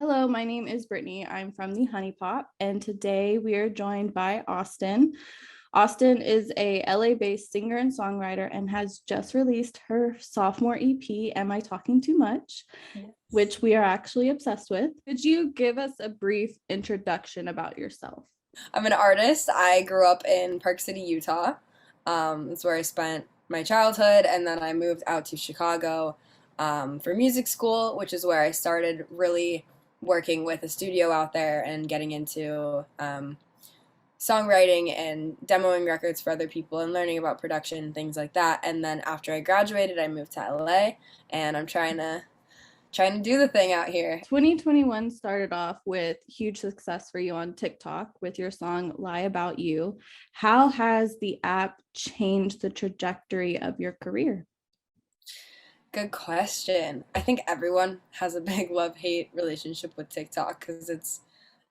Hello, my name is Brittany. I'm from the Honey Pot, and today we are joined by Austin. Austin is a LA-based singer and songwriter and has just released her sophomore EP, Am I Talking Too Much, Yes. which we are actually obsessed with. Could you give us a brief introduction about yourself? I'm an artist. I grew up in Park City, Utah. That's where I spent my childhood, and then I moved out to Chicago for music school, which is where I started really working with a studio out there and getting into songwriting and demoing records for other people and learning about production, things like that. And then after I graduated, I moved to LA, and I'm trying to do the thing out here. 2021 started off with huge success for you on TikTok with your song Lie About You. How has the app changed the trajectory of your career? Good question. I think everyone has a big love-hate relationship with TikTok because it's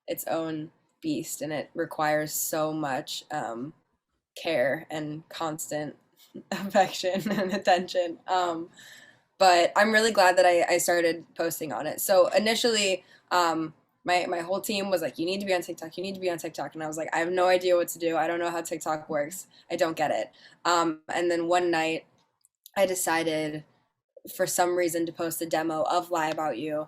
its own beast and it requires so much care and constant affection and attention. But I'm really glad that I started posting on it. So initially, my whole team was like, "You need to be on TikTok. You need to be on TikTok." And I was like, "I have no idea what to do. I don't know how TikTok works. I don't get it." And then one night, I decided for some reason to post a demo of Lie About You,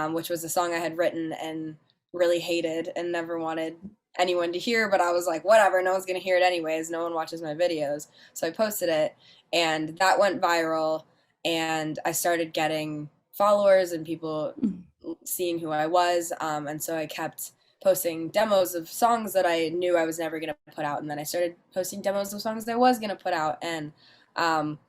which was a song I had written and really hated and never wanted anyone to hear, but I was like, whatever, no one's gonna hear it anyways. No one watches my videos. So I posted it and that went viral and I started getting followers and people seeing who I was. And so I kept posting demos of songs that I knew I was never gonna put out, and then I started posting demos of songs that I was gonna put out, and um,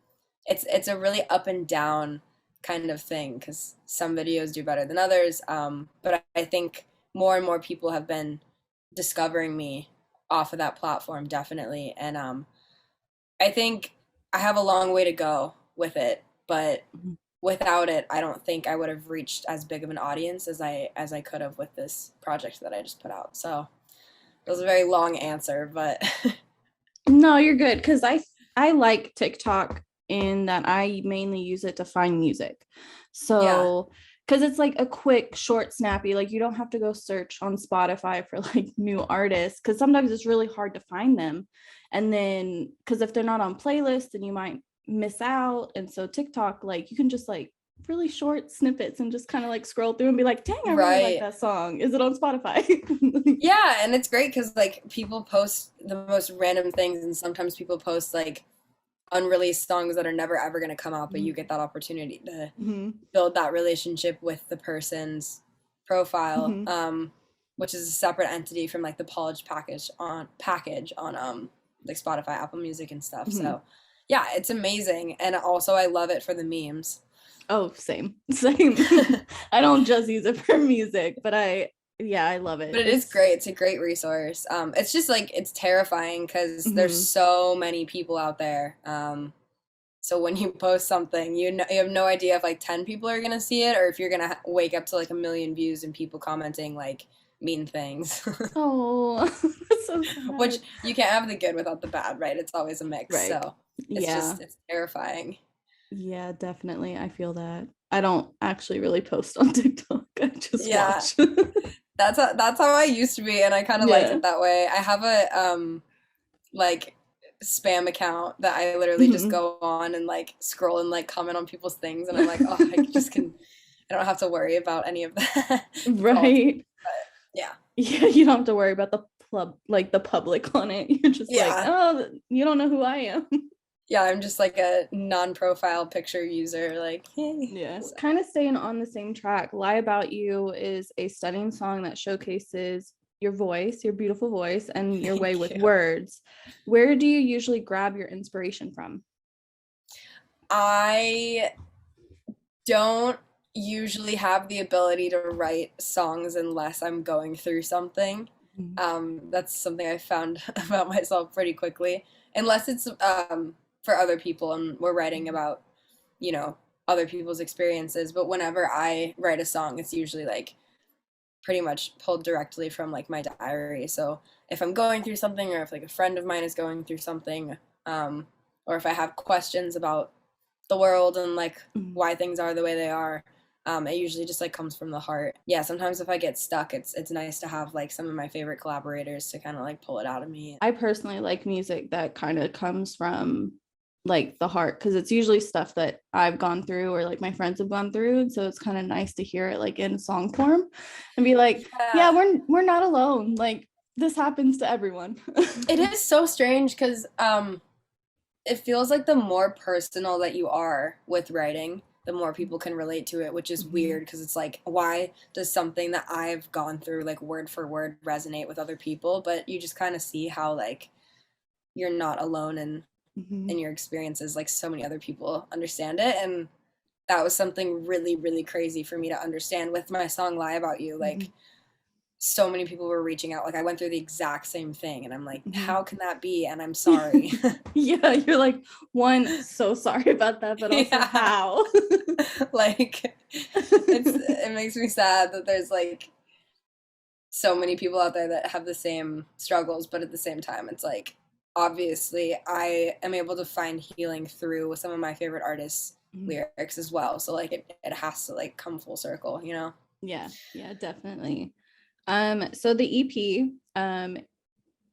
it's a really up and down kind of thing because some videos do better than others. But I think more and more people have been discovering me off of that platform, definitely. And I think I have a long way to go with it, but without it, I don't think I would have reached as big of an audience as I could have with this project that I just put out. So it was a very long answer, but No, you're good because I like TikTok in that I mainly use it to find music. yeah, So because it's like a quick, short, snappy, like you don't have to go search on Spotify for like new artists because sometimes it's really hard to find them. And then because if they're not on playlists, then you might miss out. And so TikTok, like you can just like really short snippets and just kind of like scroll through and be like, dang, I really like right. that song. Is it on Spotify? Yeah, and it's great because like people post the most random things, and sometimes people post like unreleased songs that are never ever going to come out, but you get that opportunity to Mm-hmm. build that relationship with the person's profile, Mm-hmm. which is a separate entity from like the polished package on like Spotify, Apple Music, and stuff. Mm-hmm. So yeah, it's amazing, and also I love it for the memes. Oh, same, same. I don't just use it for music, but yeah, I love But it. it is great. It's a great resource. It's just like it's terrifying because there's Mhm. so many people out there. So when you post something, you have no idea if like 10 people are gonna see it or if you're gonna wake up to like a million views and people commenting like mean things. Oh, that's so Which sad. you can't have the good without the bad, right? It's always a mix. Right. So Yeah. it's terrifying. Yeah, definitely. I feel that. I don't actually really post on TikTok. I just Yeah, watch. that's how I used to be, and I kind of liked Yeah. it that way. I have a like spam account that I literally just Mhm. go on and like scroll and like comment on people's things, and I'm like, oh, I just can. I don't have to worry about any of that. The politics. Right. Yeah, Yeah, you don't have to worry about the like the public on it. You're just like, yeah, oh, you don't know who I am. yeah. I'm just like a non-profile picture user. Like, hey, Yeah, so, kind of staying on the same track. Lie About You is a stunning song that showcases your voice, your beautiful voice, and your way thank with you. words. Where do you usually grab your inspiration from? I don't usually have the ability to write songs unless I'm going through something. Mhm. That's something I found about myself pretty quickly. Unless it's for other people and we're writing about, you know, other people's experiences. But whenever I write a song, it's usually like pretty much pulled directly from like my diary. So if I'm going through something or if like a friend of mine is going through something, um, or if I have questions about the world and like Mhm. why things are the way they are, It usually just like comes from the heart. Yeah, sometimes if I get stuck, it's nice to have like some of my favorite collaborators to kind of like pull it out of me. I personally like music that kind of comes from like the heart, because it's usually stuff that I've gone through or like my friends have gone through, and so it's kind of nice to hear it like in song form and be like, yeah, Yeah. we're not alone, like this happens to everyone. It is so strange because it feels like the more personal that you are with writing, the more people can relate to it, which is Mhm. weird because it's like, why does something that I've gone through, like word for word, resonate with other people? But you just kind of see how like you're not alone in Mhm. your experiences. Like so many other people understand it, and that was something really, really crazy for me to understand with my song "Lie About You." Like Mhm. so many people were reaching out. Like I went through the exact same thing, and I'm like, Mhm. how can that be? And I'm sorry. Yeah, you're like, one, so sorry about that, but also Yeah. how. Like it makes me sad that there's like so many people out there that have the same struggles, but at the same time it's like obviously I am able to find healing through some of my favorite artists' lyrics as well. So like it has to like come full circle, you know? Yeah, yeah, definitely. So the EP,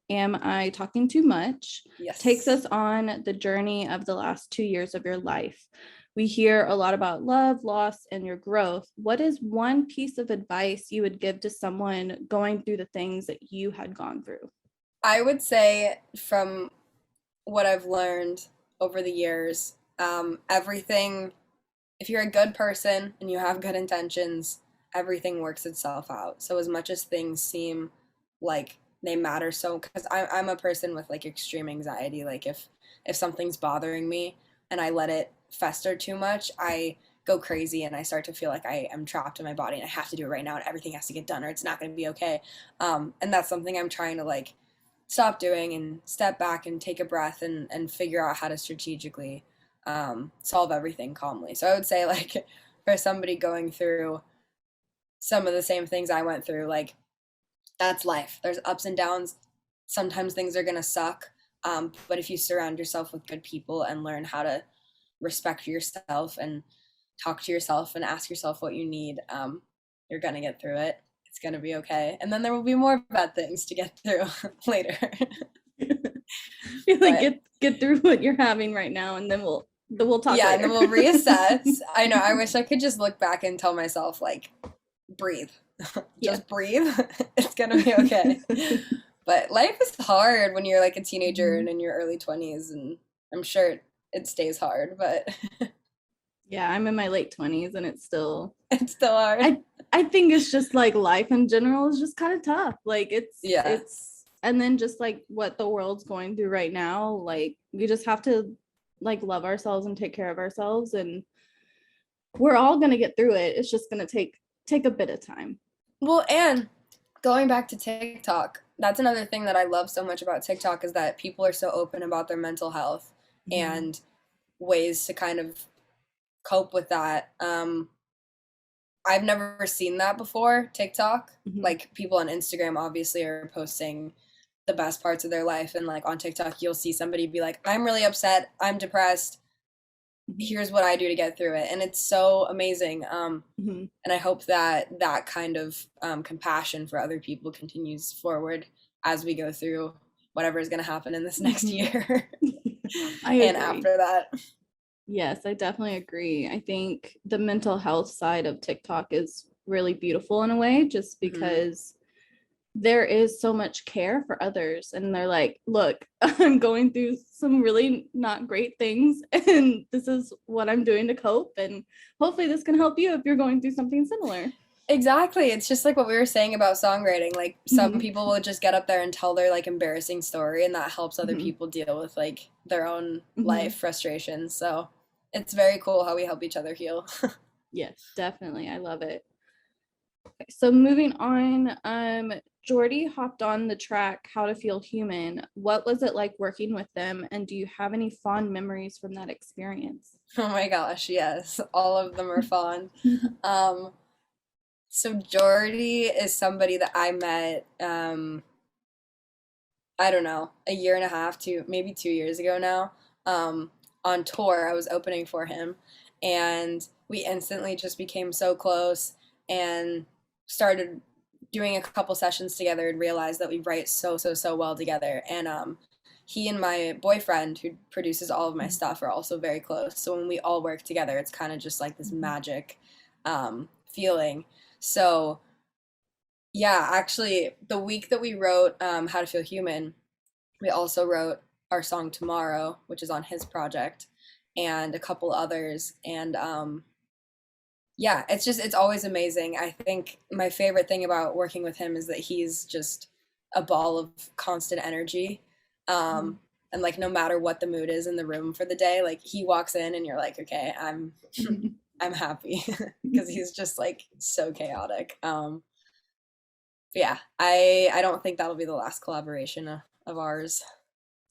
Am I Talking Too Much, takes Yes. us on the journey of the last 2 years of your life. We hear a lot about love, loss, and your growth. What is one piece of advice you would give to someone going through the things that you had gone through? I would say from what I've learned over the years, everything, if you're a good person and you have good intentions, everything works itself out. So as much as things seem like they matter, so because I'm a person with like extreme anxiety, like if something's bothering me and I let it fester too much, I go crazy and I start to feel like I am trapped in my body and I have to do it right now and everything has to get done or it's not going to be okay. And that's something I'm trying to like stop doing and step back and take a breath and figure out how to strategically solve everything calmly. So I would say, like, for somebody going through some of the same things I went through, like, that's life. There's ups and downs. Sometimes things are going to suck. But if you surround yourself with good people and learn how to respect yourself and talk to yourself and ask yourself what you need, you're going to get through it. It's going to be okay. And then there will be more bad things to get through later. Feel like But get through what you're having right now, and then we'll talk yeah, and then later. we'll reassess. I know. I wish I could just look back and tell myself, like, breathe. Yeah. Just breathe. It's gonna be okay. But life is hard when you're like a teenager and in your early 20s, and I'm sure it stays hard, but Yeah, I'm in my late 20s and it's still, it's still hard. I I think it's just like life in general is just kind of tough. Like Yeah, it's and then just like what the world's going through right now, like we just have to like love ourselves and take care of ourselves, and we're all going to get through it. It's just going to take a bit of time. well, and going back to TikTok, that's another thing that I love so much about TikTok is that people are so open about their mental health Mhm. and ways to kind of cope with that. I've never seen that before, TikTok. Mhm. Like people on Instagram obviously are posting the best parts of their life and like on TikTok you'll see somebody be like, "I'm really upset, I'm depressed. Mhm. Here's what I do to get through it." And it's so amazing. Mhm. And I hope that that kind of compassion for other people continues forward as we go through whatever is going to happen in this next Mhm. year I and agree. after that. Yes, I definitely agree. I think the mental health side of TikTok is really beautiful in a way, just Hmm. because there is so much care for others. And they're like, look, I'm going through some really not great things, and this is what I'm doing to cope. And hopefully, this can help you if you're going through something similar. Exactly. It's just like what we were saying about songwriting. Like some Mhm. people will just get up there and tell their like embarrassing story and that helps other Mhm. people deal with like their own life Mhm. frustrations. So it's very cool how we help each other heal. Yes, definitely. I love it. So moving on, Jordy hopped on the track How to Feel Human. What was it like working with them, and do you have any fond memories from that experience? Oh my gosh, yes. All of them are fun. Um so Jordy is somebody that I met I don't know, a year and a half to maybe 2 years ago now. Um on tour. I was opening for him and we instantly just became so close and started doing a couple sessions together and realized that we write so well together. And he and my boyfriend, who produces all of my stuff, are also very close. So when we all work together, it's kind of just like this magic feeling. So yeah, actually, the week that we wrote How to Feel Human, we also wrote our song Tomorrow, which is on his project, and a couple others. And yeah, it's always amazing. I think my favorite thing about working with him is that he's just a ball of constant energy. Um, and like no matter what the mood is in the room for the day, like he walks in and you're like, okay, I'm happy because he's just like so chaotic. But yeah, I don't think that'll be the last collaboration of ours.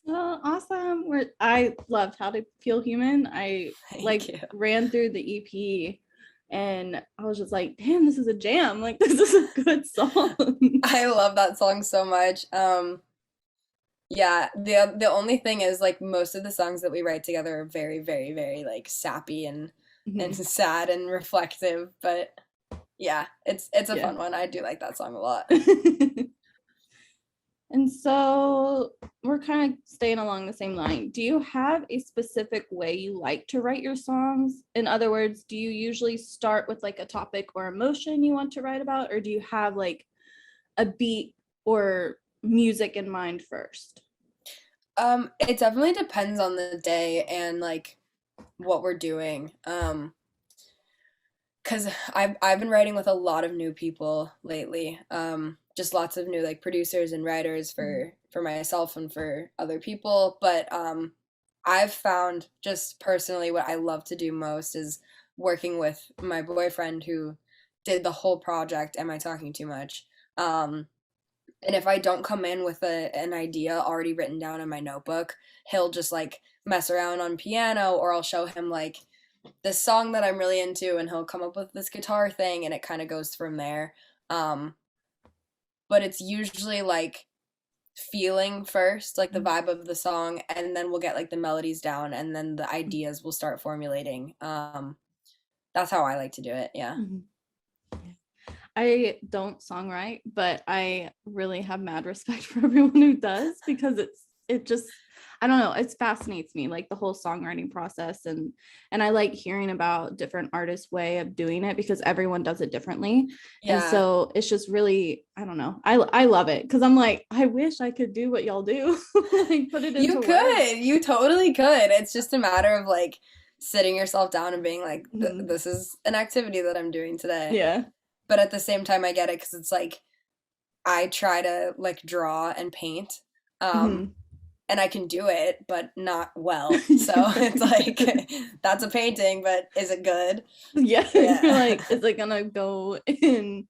Oh, awesome. I loved How to Feel Human. I Thank you. ran through the EP and I was just like, damn, this is a jam. Like this is a good song. I love that song so much. Yeah, the only thing is like most of the songs that we write together are very like sappy and sad and reflective, but yeah, it's a fun one. I do like that song a lot. And so we're kind of staying along the same line. Do you have a specific way you like to write your songs? In other words, do you usually start with like a topic or emotion you want to write about, or do you have like a beat or music in mind first? It definitely depends on the day and like what we're doing. Because I've been writing with a lot of new people lately. Just lots of new like producers and writers for myself and for other people. But I've found just personally what I love to do most is working with my boyfriend who did the whole project. Am I talking too much? And if I don't come in with an idea already written down in my notebook, he'll just like mess around on piano, or I'll show him like this song that I'm really into and he'll come up with this guitar thing and it kind of goes from there. Um, but it's usually like feeling first, like the vibe of the song, and then we'll get like the melodies down and then the ideas will start formulating. That's how I like to do it. Yeah. I don't songwrite, but I really have mad respect for everyone who does because it just I don't know, it fascinates me like the whole songwriting process and I like hearing about different artists' way of doing it because everyone does it differently. Yeah. And so it's just really I don't know. I love it because I'm like I wish I could do what y'all do. Like put it into You could. You totally could. It's just a matter of like sitting yourself down and being like this is an activity that I'm doing today. Yeah. But at the same time I get it cuz it's like I try to like draw and paint. And I can do it, but not well. So it's like that's a painting, but is it good? Yeah. You're like, is it gonna go in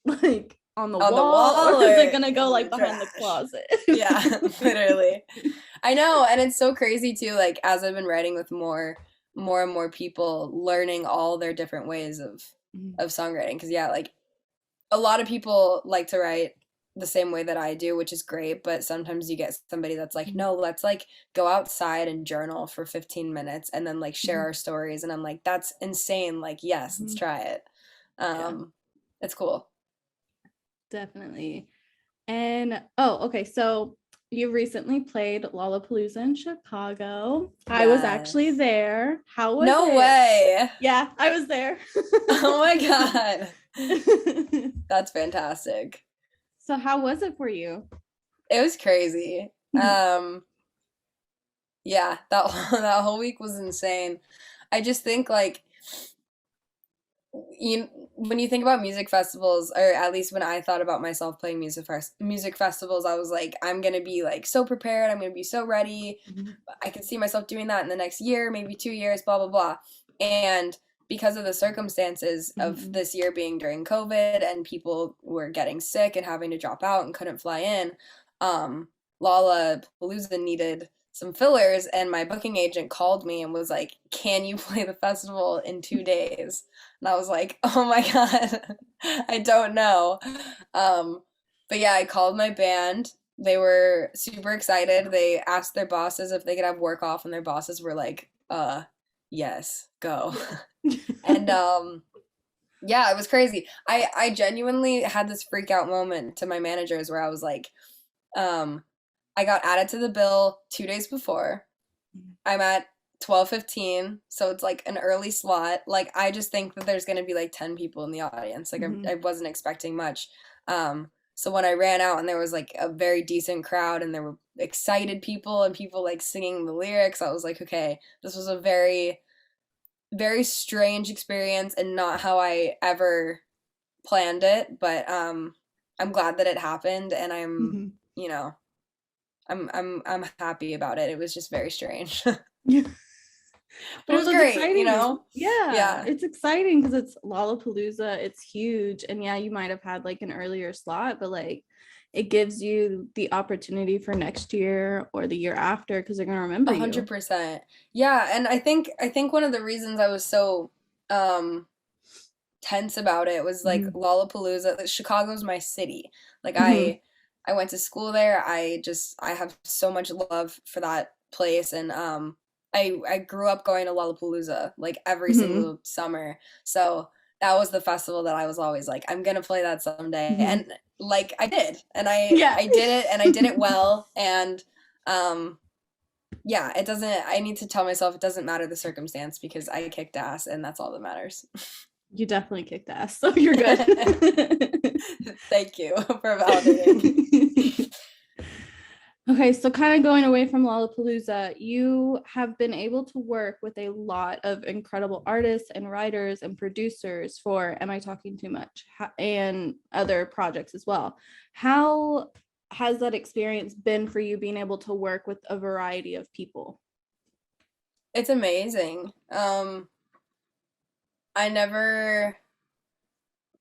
like on the wall or is it gonna go like behind the closet? Yeah, literally. I know, and it's so crazy too. Like as I've been writing with more and more people, learning all their different ways of songwriting. Because yeah, like a lot of people like to write the same way that I do, which is great, but sometimes you get somebody that's like, no, let's like go outside and journal for 15 minutes and then like share our stories. And I'm like, that's insane. Like, yes, let's try it. It's cool. Definitely. And okay, so you recently played Lollapalooza in Chicago. I was actually there. How was it? No way. Yeah, I was there. Oh my God. That's fantastic. So how was it for you? It was crazy. Yeah, that whole week was insane. I just think like when you think about music festivals, or at least when I thought about myself playing music festivals, I was like, I'm gonna be like so prepared, I'm gonna be so ready. I can see myself doing that in the next year, maybe 2 years, blah blah blah. And because of the circumstances of this year being during COVID and people were getting sick and having to drop out and couldn't fly in, Lollapalooza needed some fillers, and my booking agent called me and was like, can you play the festival in 2 days? And I was like, oh my God, I don't know. But yeah, I called my band. They were super excited. They asked their bosses if they could have work off, and their bosses were like, yes, go. And yeah, it was crazy. I genuinely had this freak out moment to my managers where I was like, um, I got added to the bill 2 days before. I'm at 12:15, so it's like an early slot. Like I just think that there's gonna be like 10 people in the audience. Like Mhm. I wasn't expecting much. So when I ran out and there was like a very decent crowd and there were excited people and people like singing the lyrics, I was like, okay, this was a very, very strange experience and not how I ever planned it. But I'm glad that it happened, and Mhm. you know, I'm happy about it. It was just very strange. Yeah. But Well, it was that's great, you exciting. know? Yeah, Yeah. it's exciting because it's Lollapalooza. It's huge. And yeah, you might have had like an earlier slot, but like it gives you the opportunity for next year or the year after because they're going to remember A you. 100%. Yeah, and I think one of the reasons I was so um tense about it was like Mhm. Lollapalooza. Like, Chicago's my city. Like Mhm. I went to school there. I have so much love for that place, and I grew up going to Lollapalooza like every Mhm. single summer. So that was the festival that I was always like, I'm gonna play that someday. Mhm. And like I did. And Yeah. I did it, and I did it well. And um yeah, it doesn't I need to tell myself it doesn't matter the circumstance because I kicked ass and that's all that matters. You definitely kicked ass, so you're good. Thank you for validating. Okay, so kind of going away from Lollapalooza, you have been able to work with a lot of incredible artists and writers and producers for Am I Talking Too Much and other projects as well. How has that experience been for you being able to work with a variety of people? It's amazing. I never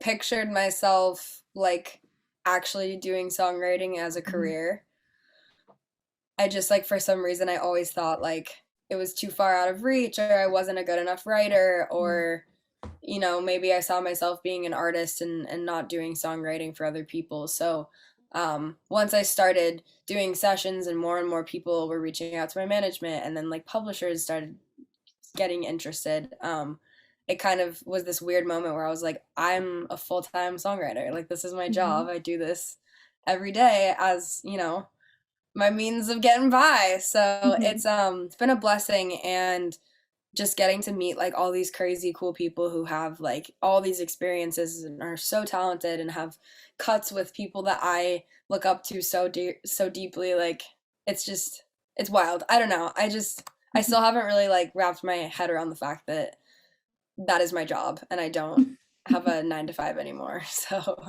pictured myself like actually doing songwriting as a Mhm. career. I just like for some reason I always thought like it was too far out of reach or I wasn't a good enough writer or maybe I saw myself being an artist and not doing songwriting for other people. So once I started doing sessions and more people were reaching out to my management and then like publishers started getting interested, it kind of was this weird moment where I was like, I'm a full-time songwriter. Like this is my job. Mhm. I do this every day as, my means of getting by. So Mhm. it's been a blessing and just getting to meet like all these crazy cool people who have like all these experiences and are so talented and have cuts with people that I look up to so deeply. Like it's just it's wild. I don't know. I still haven't really like wrapped my head around the fact that that is my job and I don't have a 9 to 5 anymore. So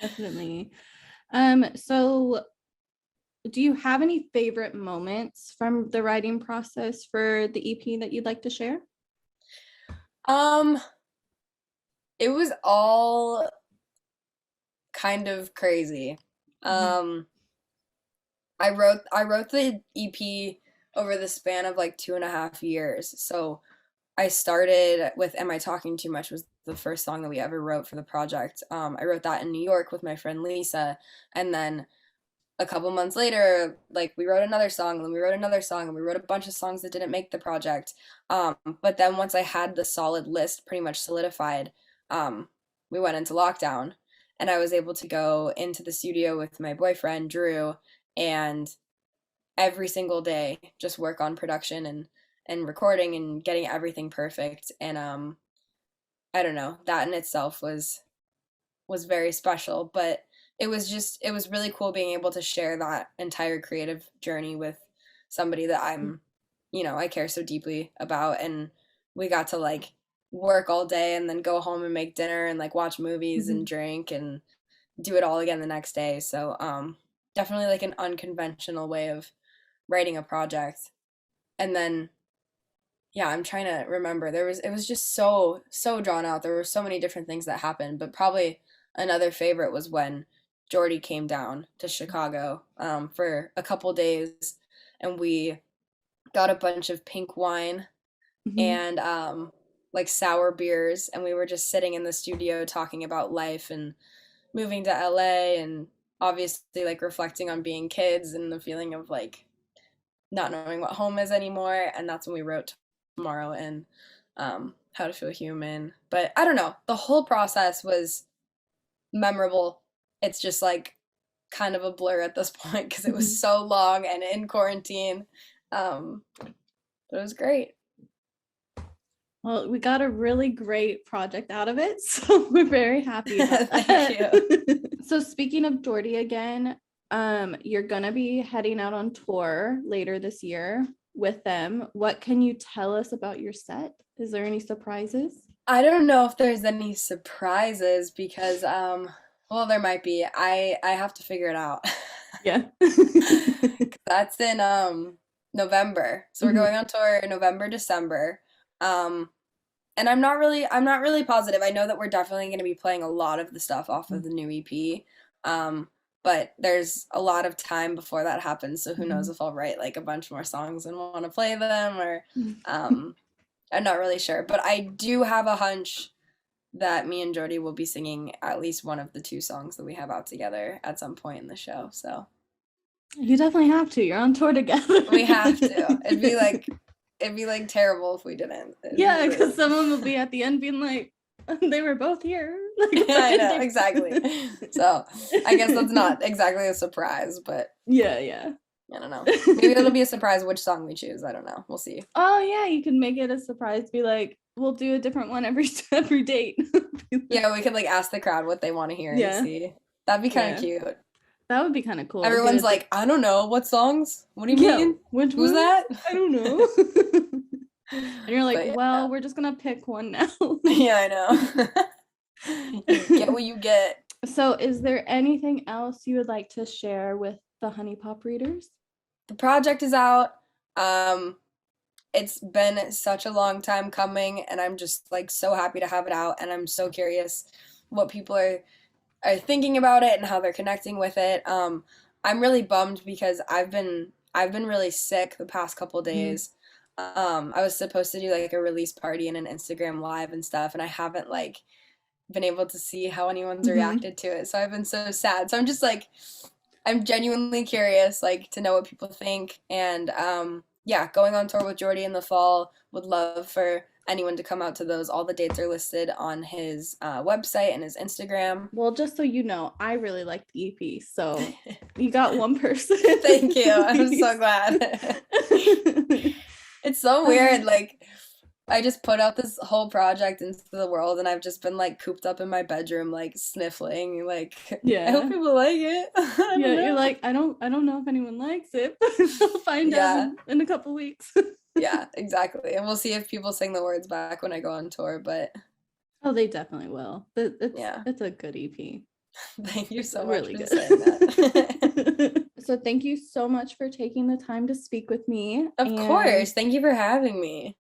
Definitely. So do you have any favorite moments from the writing process for the EP that you'd like to share? um it was all kind of crazy. Mhm. Um I wrote the EP over the span of like 2.5 years. So I started with "Am I Talking Too Much" was the first song that we ever wrote for the project. I wrote that in New York with my friend Lisa, and then a couple months later, like we wrote another song, and then we wrote another song, and we wrote a bunch of songs that didn't make the project. But then once I had the solid list pretty much solidified, um, we went into lockdown, and I was able to go into the studio with my boyfriend Drew, and every single day just work on production and recording and getting everything perfect. And I don't know, that in itself was very special, but it was really cool being able to share that entire creative journey with somebody that I care so deeply about. And we got to like work all day and then go home and make dinner and like watch movies and Mhm. drink and do it all again the next day. So definitely like an unconventional way of writing a project. And then yeah, I'm trying to remember. It was just so drawn out. There were so many different things that happened, but probably another favorite was when Jordy came down to Chicago for a couple days, and we got a bunch of pink wine Mhm. and like sour beers, and we were just sitting in the studio talking about life and moving to LA, and obviously like reflecting on being kids and the feeling of like not knowing what home is anymore. And that's when we wrote tomorrow and How to Feel Human. But I don't know. The whole process was memorable. It's just like kind of a blur at this point because it was so long and in quarantine. But it was great. Well, we got a really great project out of it, so we're very happy about that. Thank you. So speaking of Jordy again, you're gonna be heading out on tour later this year with them. What can you tell us about your set? Is there any surprises? I don't know if there's any surprises because well there might be. I have to figure it out. Yeah. That's in November. So we're going on tour in November, December. And I'm not really positive. I know that we're definitely going to be playing a lot of the stuff off of the new EP. But there's a lot of time before that happens, so who knows if I'll write like a bunch more songs and want to play them or I'm not really sure. But I do have a hunch that me and Jordy will be singing at least one of the 2 songs that we have out together at some point in the show. So you definitely have to. You're on tour together. We have to. It'd be like terrible if we didn't. Yeah, because someone will be at the end being like, they were both here. Like, I know, exactly. So I guess that's not exactly a surprise, but yeah. I don't know. Maybe it'll be a surprise which song we choose. I don't know. We'll see. Oh yeah, you can make it a surprise. Be like, we'll do a different one every date. Yeah, we could like ask the crowd what they want to hear and see. That'd be kind of cute. That would be kind of cool. Everyone's like, I don't know, what songs? What do you mean? Who's that? I don't know. And you're like, well, we're just gonna pick one now. Yeah, I know. You get what you get. So is there anything else you would like to share with the Honey Pop readers? The project is out. It's been such a long time coming, and I'm just like so happy to have it out, and I'm so curious what people are thinking about it and how they're connecting with it. I'm really bummed because I've been really sick the past couple days. I was supposed to do like a release party and an Instagram live and stuff, and I haven't like been able to see how anyone's reacted to it. So I've been so sad. So I'm just like, I'm genuinely curious like to know what people think. And yeah, going on tour with Jordy in the fall. Would love for anyone to come out to those. All the dates are listed on his website and his Instagram. Well, just so you know, I really like the EP, so you got one person. Thank you. I'm so glad. It's so weird. Like, I just put out this whole project into the world, and I've just been like cooped up in my bedroom, like sniffling. Like, I hope people like it. You're like, I don't know if anyone likes it, but I'll find out in a couple weeks. Yeah, exactly. And we'll see if people sing the words back when I go on tour. But they definitely will. It's a good EP. Thank you so much for saying that. So thank you so much for taking the time to speak with me. Of course. Thank you for having me.